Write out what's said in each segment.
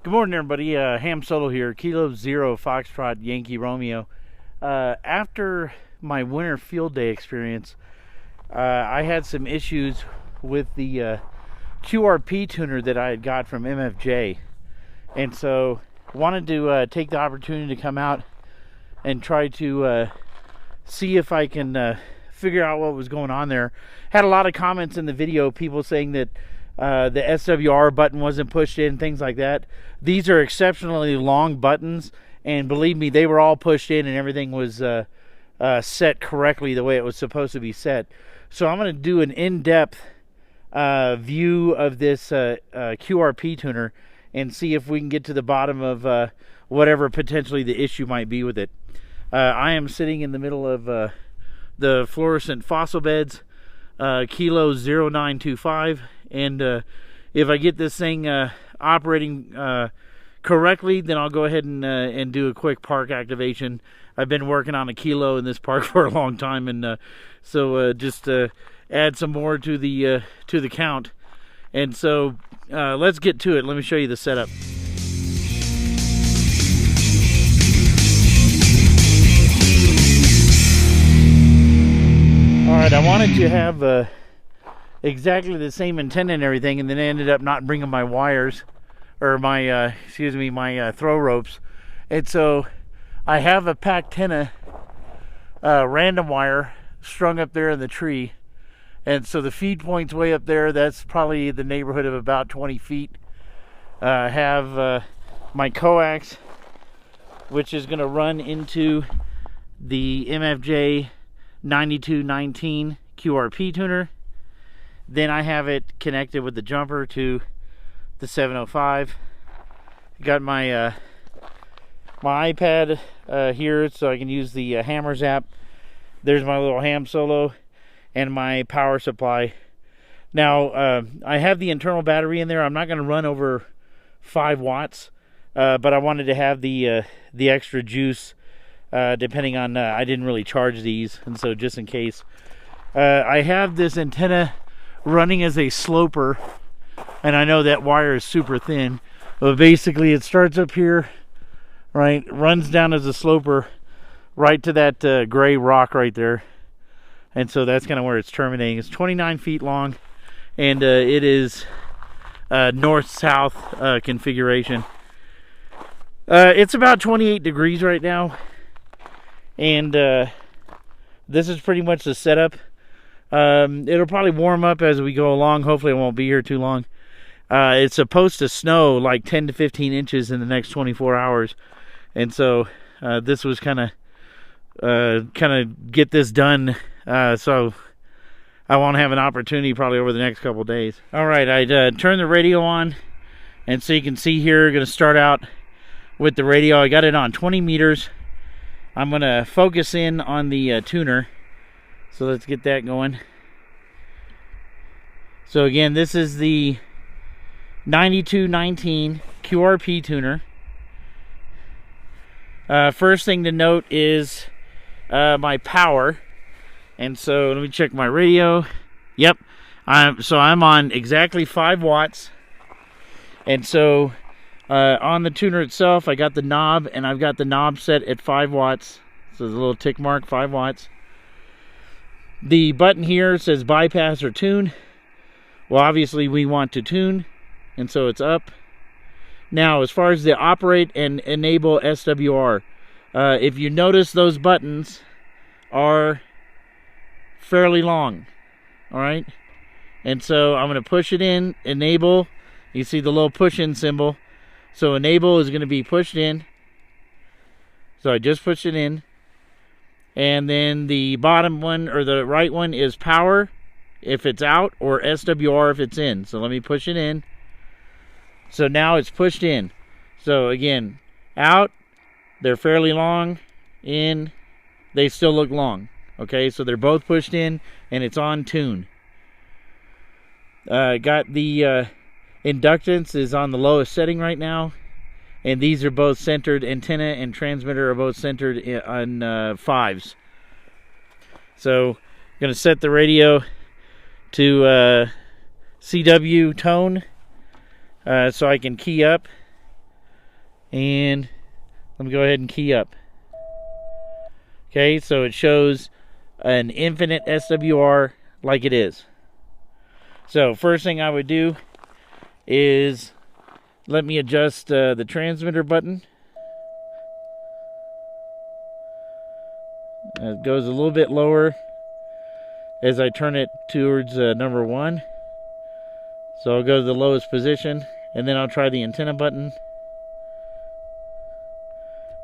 Good morning, everybody. Ham Solo here, Kilo Zero Foxtrot Yankee Romeo. After my winter field day experience, I had some issues with the QRP tuner that I had got from MFJ, and so wanted to take the opportunity to come out and try to see if I can figure out what was going on there. Had a lot of comments in the video, people saying that the SWR button wasn't pushed in, things like that. These are exceptionally long buttons, and believe me, they were all pushed in and everything was set correctly the way it was supposed to be set. So I'm going to do an in-depth view of this QRP tuner and see if we can get to the bottom of whatever potentially the issue might be with it. I am sitting in the middle of the fluorescent fossil beds, Kilo 0925, and if I get this thing operating correctly, then I'll go ahead and do a quick park activation. I've been working on a Kilo in this park for a long time, and so just add some more to the count. And so let's get to it. Let me show you the setup. Alright, I wanted to have exactly the same antenna and everything, and then I ended up not bringing my wires, or my, my throw ropes. And so I have a Pactenna random wire strung up there in the tree. And so the feed point's way up there. That's probably the neighborhood of about 20 feet. I have my coax, which is going to run into the MFJ-9219 QRP tuner. Then I have it connected with the jumper to the 705. Got my my iPad here, so I can use the Hammers app. There's my little Ham Solo and my power supply. Now I have the internal battery in there. I'm not going to run over 5 watts, but I wanted to have the extra juice depending on I didn't really charge these, and so just in case. I have this antenna running as a sloper, and I know that wire is super thin, but basically it starts up here, right, runs down as a sloper right to that gray rock right there, and so that's kind of where it's terminating. It's 29 feet long, and it is north-south configuration. It's about 28 degrees right now, and this is pretty much the setup. It'll probably warm up as we go along. Hopefully it won't be here too long. It's supposed to snow like 10 to 15 inches in the next 24 hours. And so this was kind of get this done, so I won't have an opportunity probably over the next couple days. All right, I turned the radio on, and so you can see here, going to start out with the radio. I got it on 20 meters. I'm going to focus in on the tuner. So let's get that going. So again, this is the 9219 QRP tuner. First thing to note is my power. And so let me check my radio. Yep, I'm on exactly 5 watts. And so on the tuner itself, I got the knob, and I've got the knob set at 5 watts. So there's a little tick mark, 5 watts. The button here says bypass or tune. Well, obviously we want to tune, and so it's up. Now, as far as the operate and enable SWR, if you notice, those buttons are fairly long. All right, and so I'm going to push it in, enable. You see the little push-in symbol. So enable is going to be pushed in. So I just pushed it in. And then the bottom one, or the right one, is power if it's out, or SWR if it's in. So let me push it in. So now it's pushed in. So again, out, they're fairly long. In, they still look long. Okay, so they're both pushed in, and it's on tune. Got the inductance is on the lowest setting right now. And these are both centered. Antenna and transmitter are both centered on 5s. So I'm going to set the radio to CW tone so I can key up. And let me go ahead and key up. Okay, so it shows an infinite SWR like it is. So first thing I would do is let me adjust the transmitter button. It goes a little bit lower as I turn it towards number 1. So I'll go to the lowest position, and then I'll try the antenna button.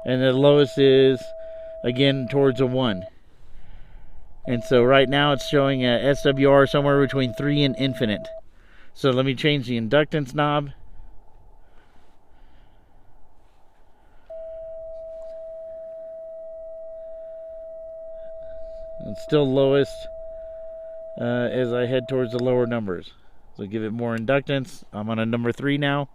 And the lowest is, again, towards a 1. And so right now it's showing a SWR somewhere between 3 and infinite. So let me change the inductance knob. It's still lowest as I head towards the lower numbers. So give it more inductance. I'm on a number 3 now.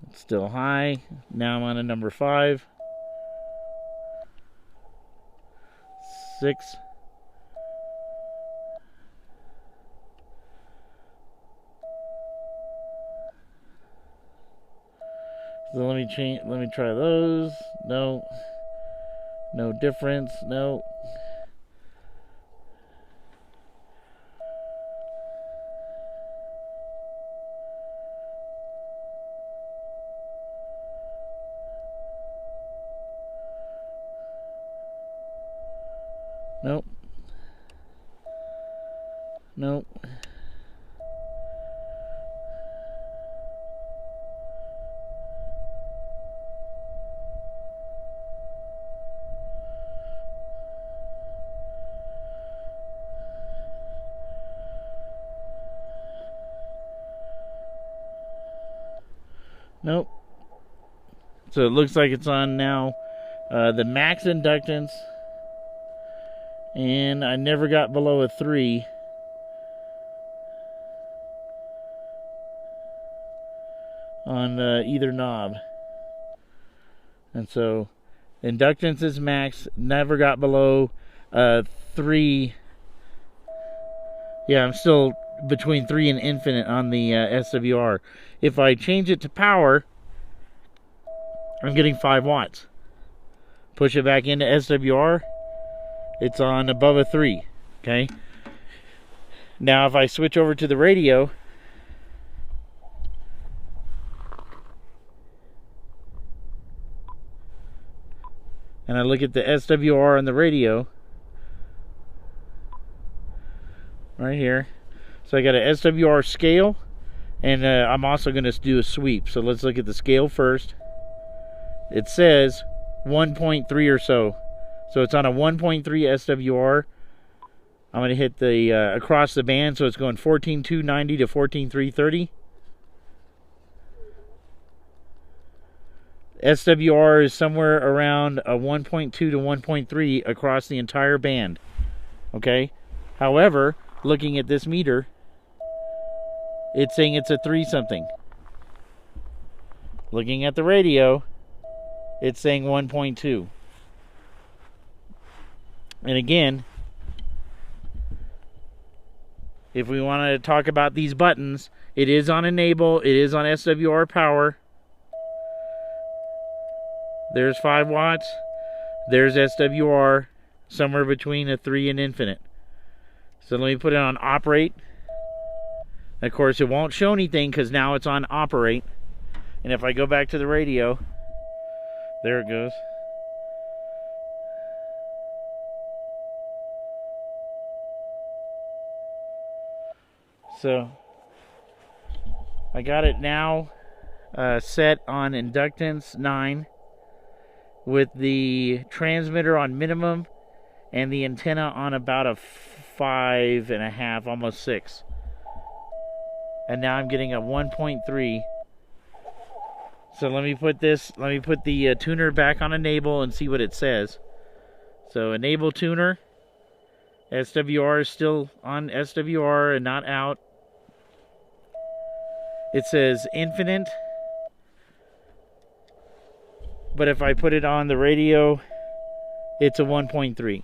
It's still high. Now I'm on a number 5. 6. So let me try those. No. No difference. No. Nope. Nope. Nope. So it looks like it's on now the max inductance, and I never got below a 3. On either knob. And so inductance is max, never got below 3. Yeah, I'm still between 3 and infinite on the SWR. If I change it to power, I'm getting 5 watts. Push it back into SWR, it's on above a 3. Okay. Now if I switch over to the radio, and I look at the SWR on the radio right here. So I got a SWR scale, and I'm also going to do a sweep. So let's look at the scale first. It says 1.3 or so. So it's on a 1.3 SWR. I'm going to hit the across the band, so it's going 14,290 to 14,330. SWR is somewhere around a 1.2 to 1.3 across the entire band. Okay? However, looking at this meter, it's saying it's a 3 something. Looking at the radio, it's saying 1.2. And again, if we want to talk about these buttons, it is on enable, it is on SWR power. There's 5 watts. There's SWR, somewhere between a 3 and infinite. So let me put it on operate. Of course, it won't show anything because now it's on operate. And if I go back to the radio, there it goes. So I got it now set on inductance 9 with the transmitter on minimum and the antenna on about a 5.5, almost 6. And now I'm getting a 1.3. So let me put the tuner back on enable and see what it says. So enable tuner. SWR is still on SWR and not out. It says infinite. But if I put it on the radio, it's a 1.3.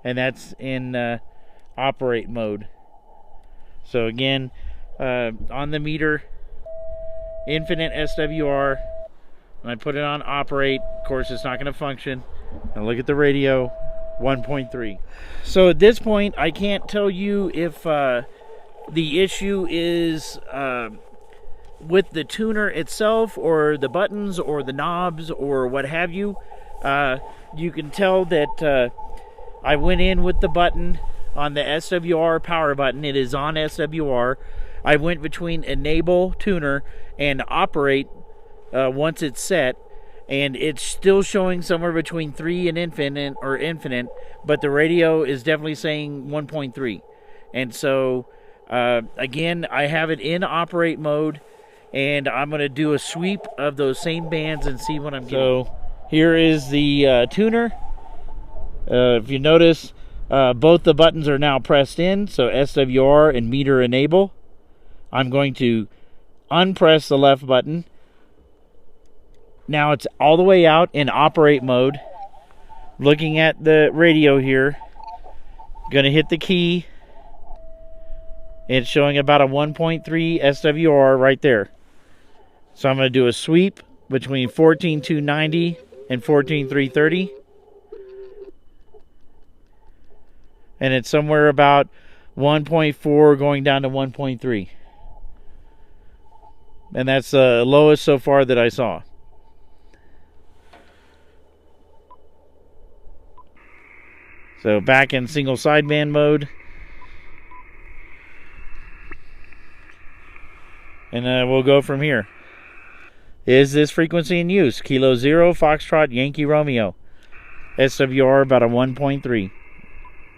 and that's in operate mode. So again, on the meter, infinite SWR. When I put it on operate, of course it's not going to function. And look at the radio, 1.3. So at this point, I can't tell you if the issue is with the tuner itself, or the buttons, or the knobs, or what have you. You can tell that I went in with the button on the SWR power button. It is on SWR. I went between enable tuner and operate once it's set, and it's still showing somewhere between 3 and infinite, but the radio is definitely saying 1.3. And so again, I have it in operate mode, and I'm going to do a sweep of those same bands and see what I'm getting. So here is the tuner. If you notice, both the buttons are now pressed in, so SWR and meter enable. I'm going to unpress the left button. Now it's all the way out in operate mode. Looking at the radio here, going to hit the key. It's showing about a 1.3 SWR right there. So I'm going to do a sweep between 14,290 and 14,330. And it's somewhere about 1.4 going down to 1.3. And that's the lowest so far that I saw. So back in single sideband mode. And we'll go from here. Is this frequency in use? Kilo 0, Foxtrot, Yankee Romeo. SWR about a 1.3.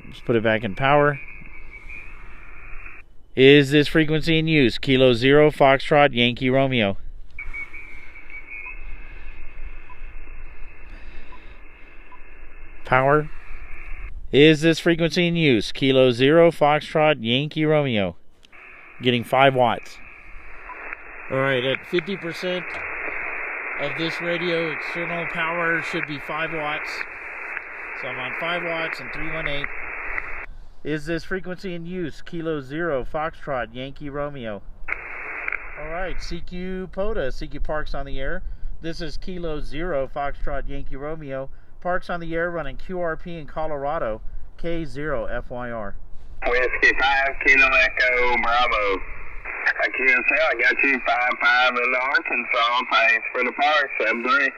Let's put it back in power. Is this frequency in use? Kilo 0, Foxtrot, Yankee Romeo. Power. Is this frequency in use? Kilo 0, Foxtrot, Yankee Romeo. Getting 5 watts. Alright, at 50% of this radio, external power should be 5 watts. So I'm on 5 watts and 318. Is this frequency in use? Kilo 0, Foxtrot, Yankee Romeo. Alright, CQ POTA, CQ Parks on the air. This is Kilo 0, Foxtrot, Yankee Romeo. Parks on the air running QRP in Colorado, K0 FYR. Whiskey 5, Kilo Echo, Bravo. I can't say I got you 5-5 in Arkansas. Thanks for the power, 7-3.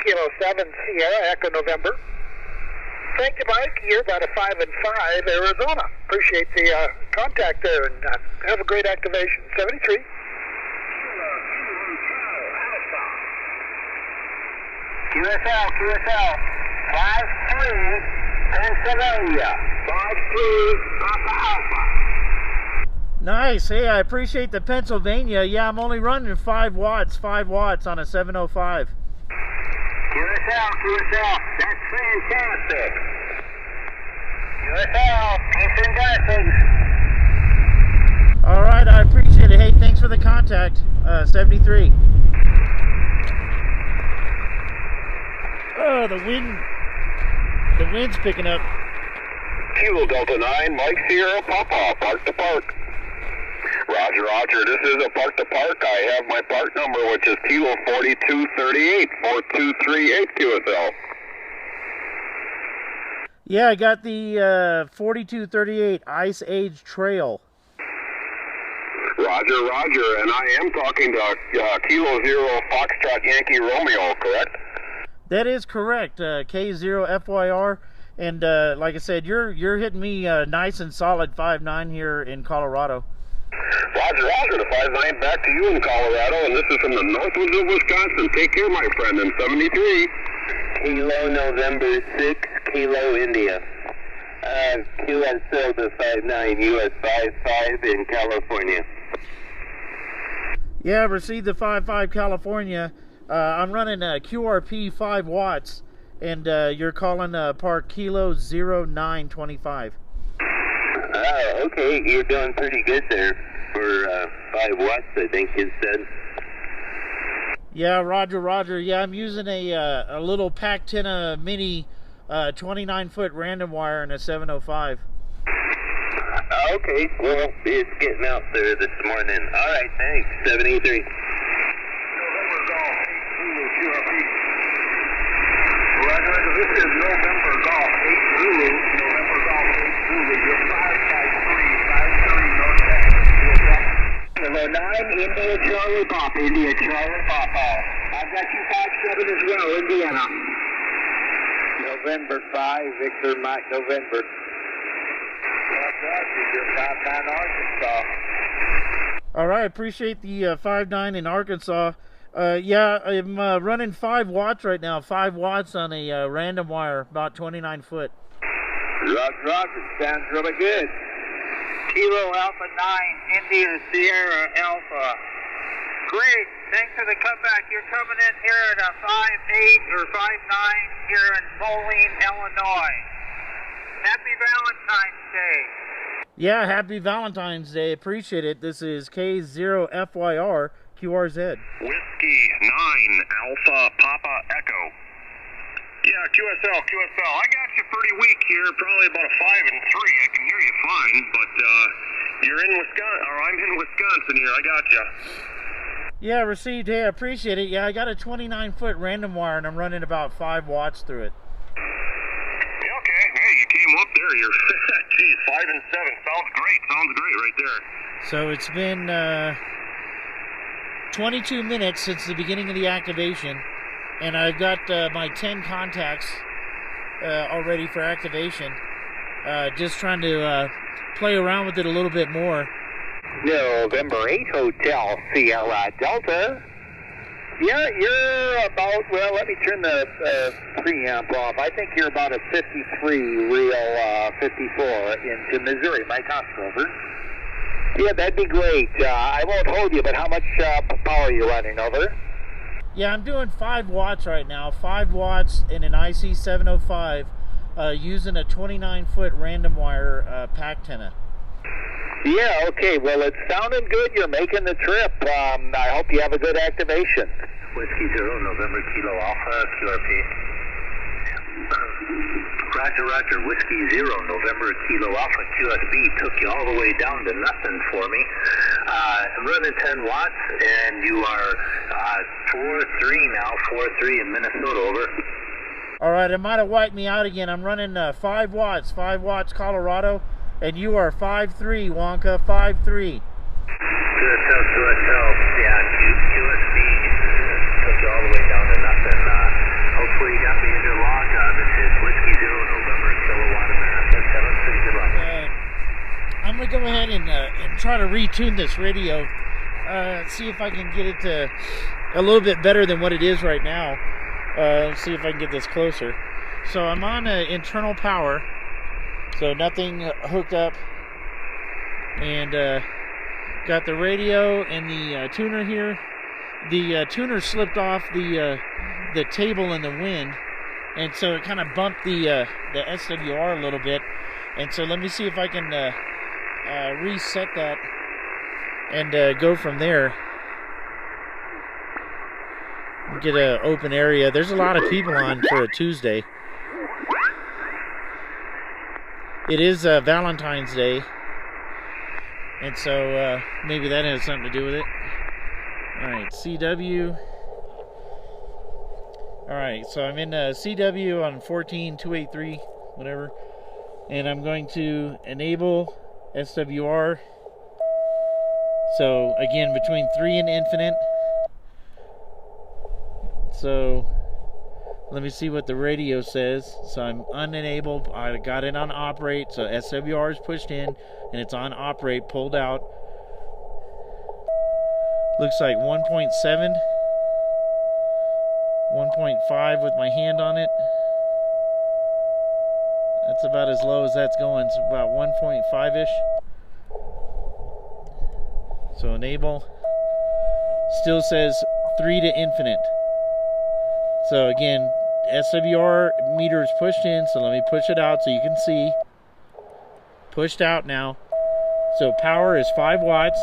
Kilo 7, Sierra, Echo November. Thank you, Mike. You're about a 5 and 5, Arizona. Appreciate the contact there, and have a great activation. 73. QSL, 5-3, Pennsylvania, 5-3, Papa Alpha. Nice. Hey, I appreciate the Pennsylvania. Yeah, I'm only running 5 watts on a 705. QSL, that's fantastic. QSL, peace and blessings. All right, I appreciate it. Hey, thanks for the contact. 73. Oh, the wind's picking up. Kilo Delta 9, Mike Sierra, Papa, Park to Park. Roger, Roger, this is a Park to Park. I have my part number, which is Kilo 4238, 4238 QSL. Yeah, I got the 4238 Ice Age Trail. Roger, Roger, and I am talking to Kilo 0 Foxtrot Yankee Romeo, correct? That is correct, K0 FYR, and like I said, you're hitting me nice and solid 5.9 here in Colorado. Roger, Roger, the 5.9 back to you in Colorado, and this is from the Northwoods of Wisconsin. Take care, my friend, in 73. Kilo November 6, Kilo India. QSL to 59, US 55 in California. Yeah, received the 55 California. I'm running QRP 5 watts, and you're calling part Kilo 0925. Oh, okay, you're doing pretty good there for 5 watts, I think you said. Yeah, Roger, Roger. Yeah, I'm using a little Pac-10 mini 29-foot random wire and a 705. Okay, well, it's getting out there this morning. All right, thanks. 783. November Golf 8 Zulu QRP. Roger, this is November Golf 8 Zulu. November Golf 8 Zulu. You're 553 North Texas. Hello, 9 India Charlie Pop. India Charlie Papa. I've got you 57 as well, Indiana. November 5 Victor Mike November. All right, appreciate the 5.9 in Arkansas. Yeah, I'm running 5 watts right now. 5 watts on a random wire, about 29 foot. Roger, sounds really good. Kilo Alpha 9, India Sierra Alpha. Great, thanks for the cutback. You're coming in here at a 5.8 or 5.9 here in Moline, Illinois. Happy Valentine's Day. Yeah, happy Valentine's Day. Appreciate it. This is K-0925 QRZ. Whiskey 9 Alpha Papa Echo. Yeah, QSL. I got you pretty weak here, probably about a 5 and 3. I can hear you fine, but you're in Wisconsin, or I'm in Wisconsin here. I got you. Yeah, received. Hey, I appreciate it. Yeah, I got a 29-foot random wire, and I'm running about 5 watts through it. Yeah, okay. Hey, you came up there. You're, geez, 5 and 7. Sounds great right there. So it's been 22 minutes since the beginning of the activation, and I've got my 10 contacts all ready for activation. Just trying to play around with it a little bit more. November 8 Hotel Sierra Delta. Yeah, you're about, well, let me turn the preamp off. I think you're about a 53 real 54 into Missouri. Mike Oscar, over. Yeah, that'd be great. I won't hold you, but how much power are you running, over? Yeah, I'm doing 5 watts right now. 5 watts in an IC 705 using a 29-foot random wire pack antenna. Yeah, okay. Well, it's sounding good. You're making the trip. I hope you have a good activation. Whiskey 0, November Kilo Alpha, QRP. Roger, Whiskey 0, November Kilo Alpha, QSB. Took you all the way down to nothing for me. I'm running 10 watts, and you are 4-3 now, 4-3 in Minnesota, over. All right, it might have wiped me out again. I'm running 5 watts Colorado, and you are 5-3, Wonka, 5-3. QSL, yeah, QSB took you all the way down to nothing. Hopefully you got me in your log. This is Whiskey 0, November Kilowatt America, 7-3, good luck. I'm going to go ahead and try to retune this radio, see if I can get it to a little bit better than what it is right now. See if I can get this closer. So I'm on internal power, so nothing hooked up, and got the radio and the tuner here. The tuner slipped off the table in the wind, and so it kind of bumped the SWR a little bit. And so let me see if I can reset that and go from there. Get an open area. There's a lot of people on for a Tuesday. It is Valentine's Day, and so maybe that has something to do with it. Alright, CW. Alright, so I'm in CW on 14283, whatever, and I'm going to enable SWR. So again, between 3 and infinite. So let me see what the radio says. So I'm unenabled. I got it on operate. So SWR is pushed in and it's on operate, pulled out. Looks like 1.7, 1.5 with my hand on it. That's about as low as that's going. It's about 1.5-ish. So enable. Still says 3 to infinite. So again, SWR meter is pushed in, so let me push it out so you can see. Pushed out now. So power is 5 watts.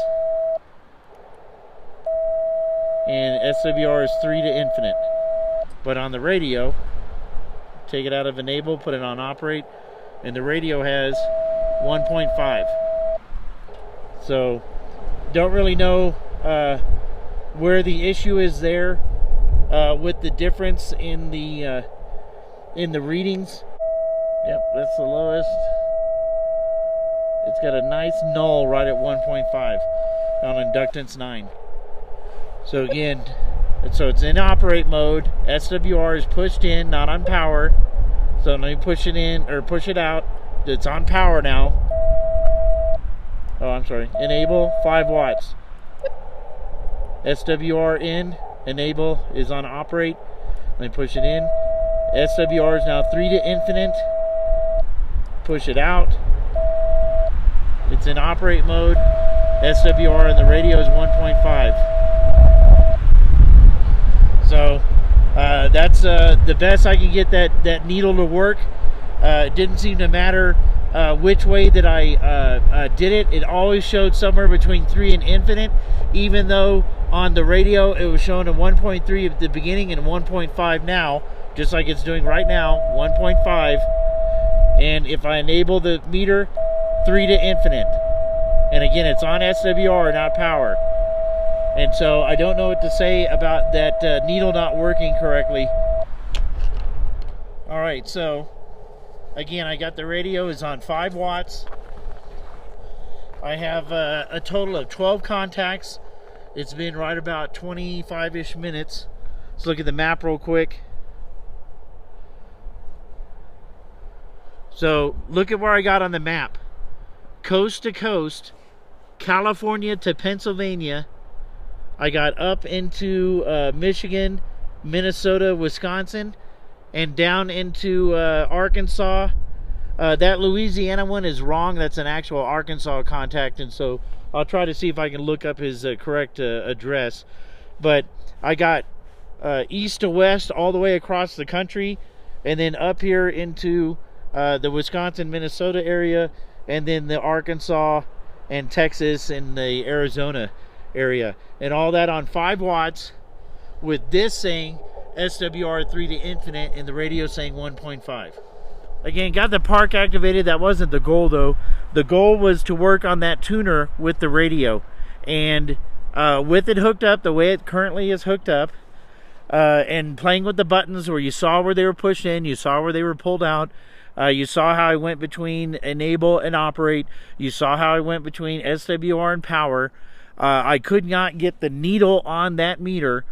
And SWR is 3 to infinite. But on the radio, take it out of enable, put it on operate, and the radio has 1.5. So don't really know where the issue is there with the difference in the readings. Yep, that's the lowest. It's got a nice null right at 1.5 on inductance 9. So again, so it's in operate mode. SWR is pushed in, not on power. So let me push it in, or push it out. It's on power now. Oh, I'm sorry. Enable, 5 watts. SWR in, enable is on operate. Let me push it in. SWR is now 3 to infinite. Push it out. It's in operate mode. SWR and the radio is 1.5. So that's the best I can get that needle to work. It didn't seem to matter which way that I did it. It always showed somewhere between 3 and infinite, even though on the radio it was showing a 1.3 at the beginning and 1.5 now, just like it's doing right now, 1.5. And if I enable the meter, 3 to infinite. And again, it's on SWR, not power. And so I don't know what to say about that needle not working correctly. All right, so again, I got the radio is on 5 watts. I have a total of 12 contacts. It's been right about 25-ish minutes. Let's look at the map real quick. So look at where I got on the map. Coast to coast, California to Pennsylvania. I got up into Michigan, Minnesota, Wisconsin, and down into Arkansas. That Louisiana one is wrong. That's an actual Arkansas contact, and so I'll try to see if I can look up his correct address. But I got east to west all the way across the country, and then up here into the Wisconsin, Minnesota area, and then the Arkansas and Texas and the Arizona area, and all that on 5 watts, with this saying SWR 3 to infinite and the radio saying 1.5. Again, got the park activated. That wasn't the goal though. The goal was to work on that tuner with the radio, and with it hooked up the way it currently is hooked up, and playing with the buttons where you saw where they were pushed in, you saw where they were pulled out. You saw how I went between enable and operate. You saw how I went between SWR and power. I could not get the needle on that meter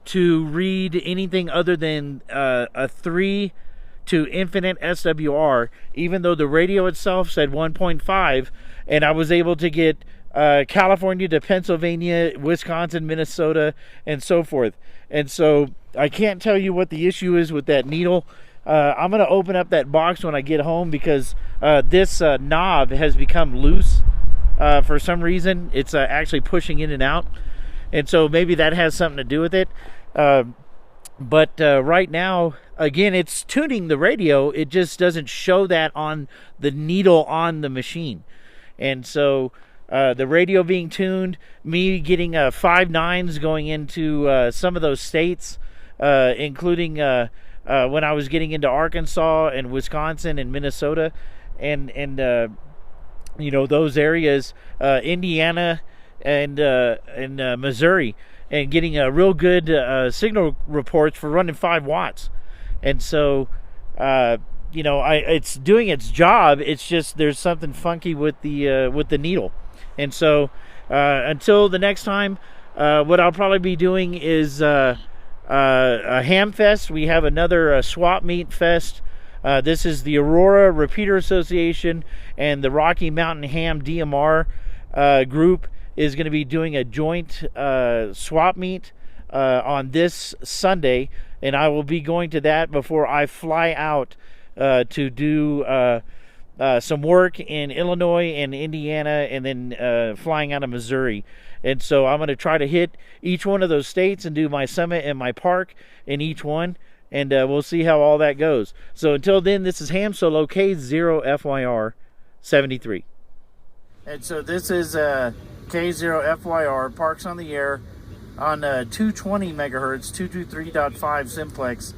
to read anything other than a 3 to infinite SWR, even though the radio itself said 1.5, and I was able to get California to Pennsylvania, Wisconsin, Minnesota, and so forth. And so I can't tell you what the issue is with that needle. I'm going to open up that box when I get home, because this knob has become loose. For some reason, it's actually pushing in and out. And so maybe that has something to do with it. But right now, again, it's tuning the radio. It just doesn't show that on the needle on the machine. And so the radio being tuned, me getting 5 9s going into some of those states, including when I was getting into Arkansas and Wisconsin and Minnesota, and you know, those areas, Indiana and Missouri, and getting a real good signal reports for running 5 watts. And so you know, it's doing its job. It's just there's something funky with the needle. And so until the next time, what I'll probably be doing is a ham fest. We have another swap meet fest. This is the Aurora Repeater Association and the Rocky Mountain Ham DMR group is going to be doing a joint swap meet on this Sunday, and I will be going to that before I fly out to do some work in Illinois and Indiana, and then flying out of Missouri. And so I'm going to try to hit each one of those states and do my summit and my park in each one, and we'll see how all that goes. So until then, this is Ham Solo K0FYR 73. And so this is K0FYR, Parks on the Air on 220 megahertz, 223.5 simplex.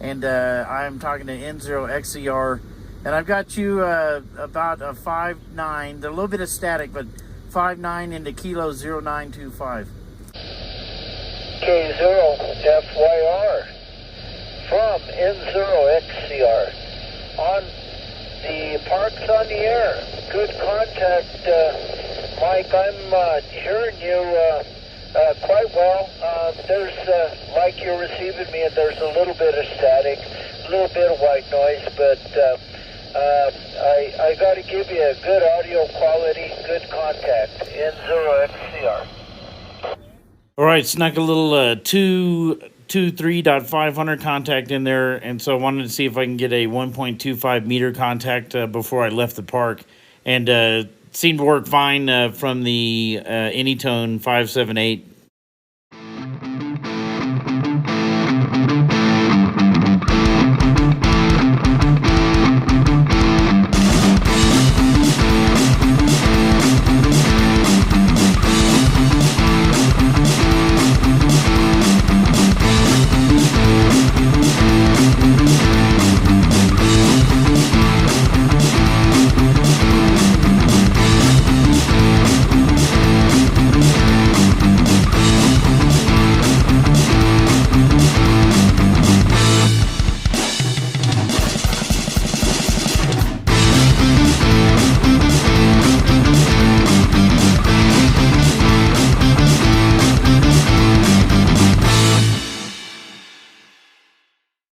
and I'm talking to N0XCR, and I've got you about a 5.9. There's a little bit of static, but 5.9 into Kilo 0925. K0FYR from N0XCR on the parks on the air. Good contact, Mike. I'm hearing you quite well. There's, like you're receiving me, and there's a little bit of static, a little bit of white noise, but I got to give you a good audio quality, good contact. N0XCR. All right, snuck a little 223.500 contact in there, and so I wanted to see if I can get a 1.25 meter contact before I left the park, and seemed to work fine from the Anytone 578